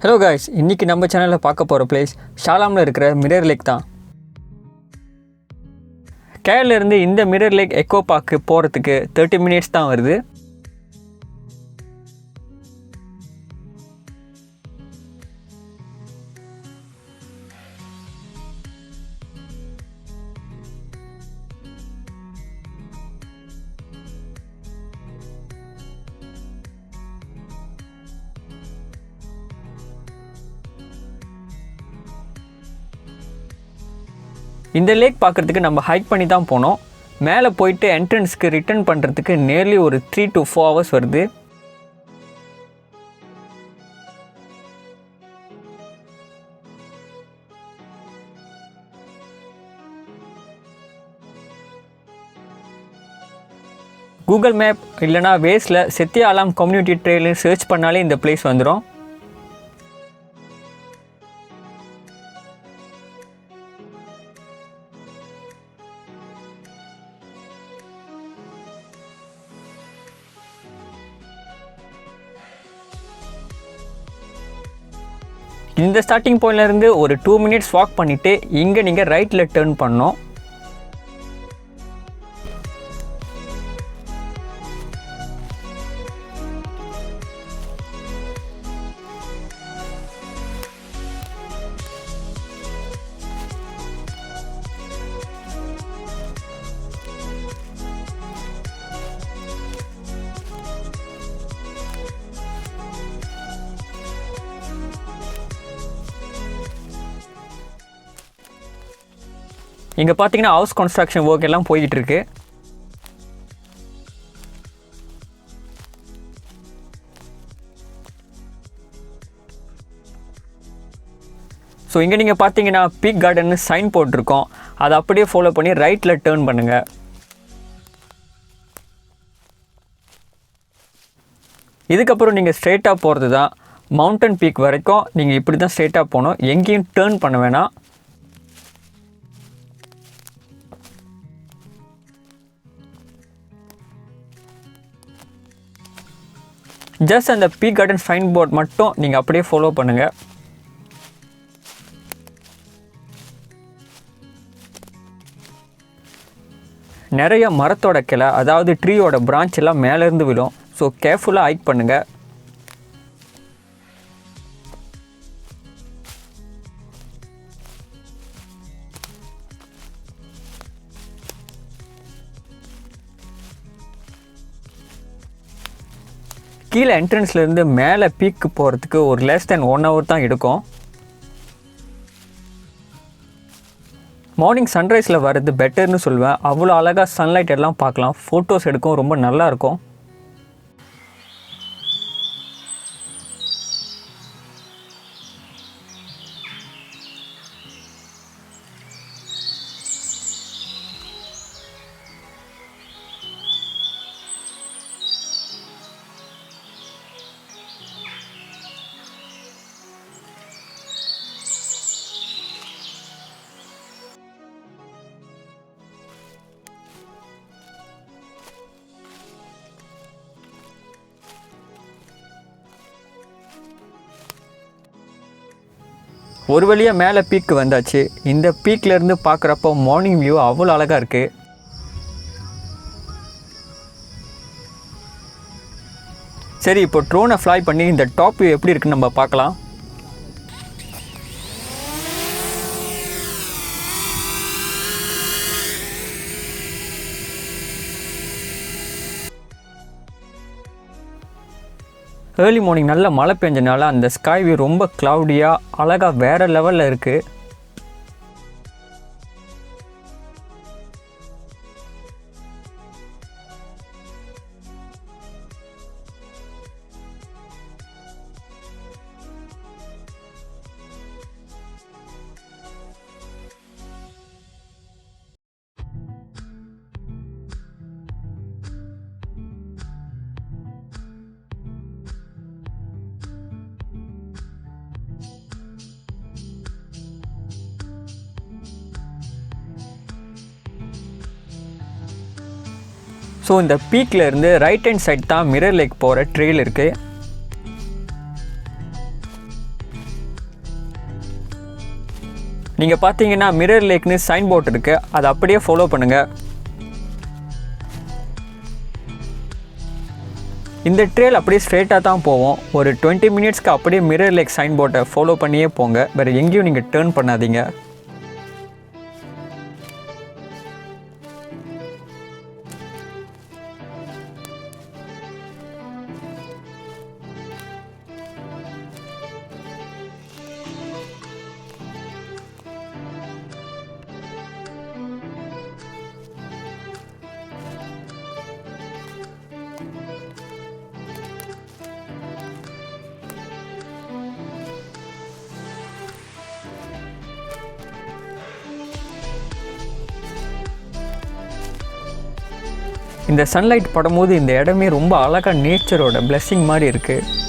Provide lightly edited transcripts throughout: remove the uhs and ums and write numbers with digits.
Hello guys, இன்றைக்கி நம்ம சேனலில் பார்க்க போகிற பிளேஸ் ஷாலாமில் இருக்கிற மிரர் லேக் தான். கேரளிலேருந்து இந்த மிரர் லேக் எக்கோ பார்க்கு போகிறதுக்கு 30 மினிட்ஸ் தான் வருது. இந்த லேக் பார்க்குறதுக்கு நம்ம ஹைக் பண்ணி தான் போனோம். மேலே போயிட்டு என்ட்ரன்ஸ்க்கு ரிட்டர்ன் பண்ணுறதுக்கு நியர்லி ஒரு 3 to 4 hours வருது. கூகுள் மேப் இல்லைனா வேஸில் செத்தியா அலாம் கம்யூனிட்டி ட்ரெயில்னு சர்ச் பண்ணாலே இந்த பிளேஸ் வந்துடும். இந்த ஸ்டார்டிங் பாயிண்ட்லேருந்து ஒரு 2 minutes வாக் பண்ணிவிட்டு இங்கே நீங்கள் ரைட்டில் டேர்ன் பண்ணணும். இங்கே பார்த்தீங்கன்னா ஹவுஸ் கன்ஸ்ட்ரக்ஷன் ஒர்க் எல்லாம் போய்கிட்டு இருக்கு. ஸோ இங்கே நீங்கள் பார்த்தீங்கன்னா பீக் கார்டன் சைன் போட்டிருக்கோம். அதை அப்படியே ஃபாலோ பண்ணி ரைட்டில் டேர்ன் பண்ணுங்கள். இதுக்கப்புறம் நீங்கள் ஸ்ட்ரெயிட்டாக போகிறது தான் மவுண்டன் பீக் வரைக்கும். நீங்கள் இப்படி தான் ஸ்ட்ரெயிட்டாக போகணும், எங்கேயும் டேர்ன் பண்ண வேணாம். ஜஸ்ட் அந்த பீக் கார்டன் சைன் போர்ட் மட்டும் நீங்கள் அப்படியே ஃபாலோ பண்ணுங்கள். நிறைய மரத்தோட கிளை, அதாவது ட்ரீயோட பிரான்ச் எல்லாம் மேலேருந்து விழும். ஸோ கேர்ஃபுல்லாக ஹைக் பண்ணுங்கள். கீழே என்ட்ரன்ஸ்லேருந்து மேலே பீக்கு போகிறதுக்கு ஒரு less than 1 hour தான் எடுக்கும். மார்னிங் சன்ரைஸில் வர்றது பெட்டர்னு சொல்லுவேன். அவ்வளோ அழகாக சன்லைட் எல்லாம் பார்க்கலாம், ஃபோட்டோஸ் எடுக்கும், ரொம்ப நல்லாயிருக்கும். ஒரு வழியாக மேலே பீக்கு வந்தாச்சு. இந்த பீக்லேருந்து பார்க்குறப்போ மார்னிங் வியூ அவ்வளோ அழகாக இருக்குது. சரி, இப்போ ட்ரோனை ஃப்ளை பண்ணி இந்த டாப் வியூ எப்படி இருக்குன்னு நம்ம பார்க்கலாம். ஏர்லி மார்னிங் நல்ல மழை பெஞ்சனால அந்த ஸ்கை வியூ ரொம்ப க்ளவுடியாக அழகாக வேறு லெவலில் இருக்குது. ஸோ இந்த பீக்கில் இருந்து ரைட் ஹேண்ட் சைட் தான் மிரர் லேக் போகிற ட்ரெயில் இருக்குது. நீங்கள் பார்த்தீங்கன்னா மிரர் லேக்னு சைன் போர்ட் இருக்குது, அதை அப்படியே ஃபாலோ பண்ணுங்கள். இந்த ட்ரெயில் அப்படியே ஸ்ட்ரெயிட்டாக தான் போவோம். ஒரு 20 மினிட்ஸ்க்கு அப்படியே மிரர் லேக் சைன் போர்ட்டை ஃபாலோ பண்ணியே போங்க. வேறு எங்கேயும் நீங்கள் டேர்ன் பண்ணாதீங்க. இந்த சன்லைட் படும்போது இந்த இடமே ரொம்ப அழகாக நேச்சரோட பிளெஸ்ஸிங் மாதிரி இருக்குது.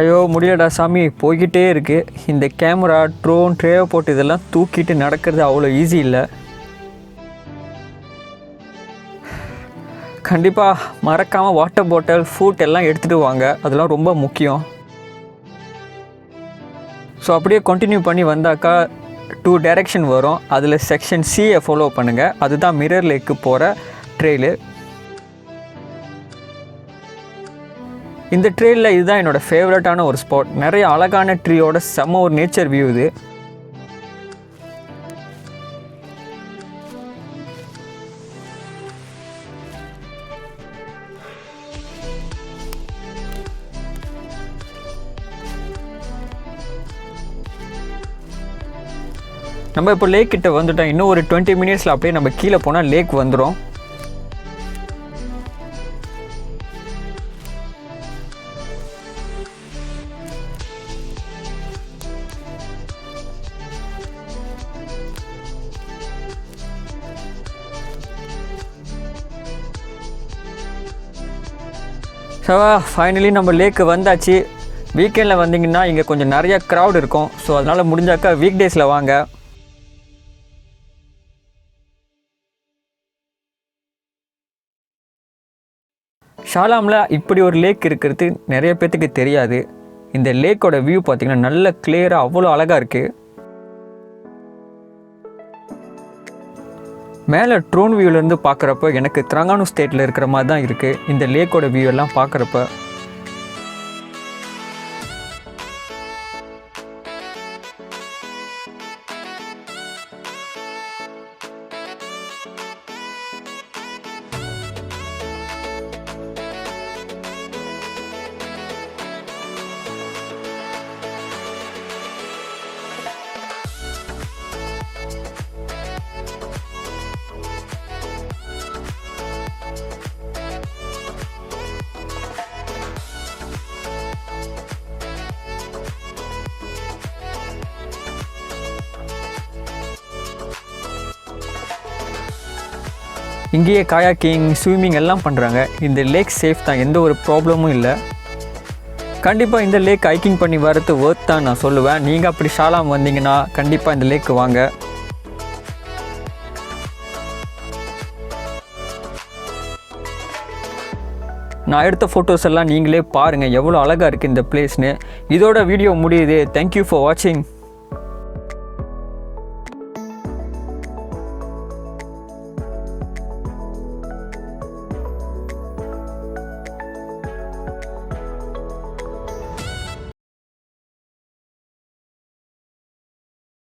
ஐயோ முடியலடா சாமி, போய்கிட்டே இருக்குது. இந்த கேமரா, ட்ரோன், ட்ரைபோட் இதெல்லாம் தூக்கிட்டு நடக்கிறது அவ்வளோ ஈஸி இல்லை. கண்டிப்பாக மறக்காமல் வாட்டர் பாட்டில், ஃபுட் எல்லாம் எடுத்துகிட்டு வாங்க, அதெல்லாம் ரொம்ப முக்கியம். ஸோ அப்படியே கண்டினியூ பண்ணி வந்தாக்கா 2 டைரெக்ஷன் வரும். அதில் செக்ஷன் சியை ஃபாலோ பண்ணுங்கள். அதுதான் மிரர் லேக்கு போகிற ட்ரெயிலு. இந்த ட்ரெயிலில் இதுதான் என்னோடய ஃபேவரட்டான ஒரு ஸ்பாட். நிறைய அழகான ட்ரீயோட செம்ம ஒரு நேச்சர் வியூ இது. நம்ம இப்போ லேக் கிட்ட வந்துட்டோம். இன்னும் ஒரு 20 மினிட்ஸில் அப்படியே நம்ம கீழே போனால் லேக் வந்துடும். ஸோ ஃபைனலி நம்ம லேக்கு வந்தாச்சு. வீக்கெண்டில் வந்தீங்கன்னா இங்கே கொஞ்சம் நிறையா க்ரௌட் இருக்கும். ஸோ அதனால் முடிஞ்சாக்கா வீக் டேஸில் வாங்க. ஷாலாமில் இப்படி ஒரு லேக் இருக்கிறது நிறைய பேர்த்துக்கு தெரியாது. இந்த லேக்கோட வியூ பார்த்திங்கன்னா நல்ல கிளியராக அவ்வளோ அழகாக இருக்குது. மேலே ட்ரோன் வியூவிலேருந்து பார்க்குறப்ப எனக்கு திரங்கானு ஸ்டேட்டில் இருக்கிற மாதிரி தான் இருக்குது இந்த லேக்கோட வியூ எல்லாம் பார்க்குறப்ப. இங்கேயே காயாக்கிங், ஸ்விம்மிங் எல்லாம் பண்ணுறாங்க. இந்த லேக் சேஃப் தான், எந்த ஒரு ப்ராப்ளமும் இல்லை. கண்டிப்பாக இந்த லேக் ஹைக்கிங் பண்ணி வரது ஒர்த் தான் நான் சொல்லுவேன். நீங்கள் அப்படி ஷாலாம் வந்தீங்கன்னா கண்டிப்பாக இந்த லேக்கு வாங்க. நான் எடுத்த ஃபோட்டோஸ் எல்லாம் நீங்களே பாருங்கள் எவ்வளோ அழகாக இருக்குது இந்த பிளேஸ்னு. இதோட வீடியோ முடியுது. தேங்க்யூ ஃபார் வாட்சிங்.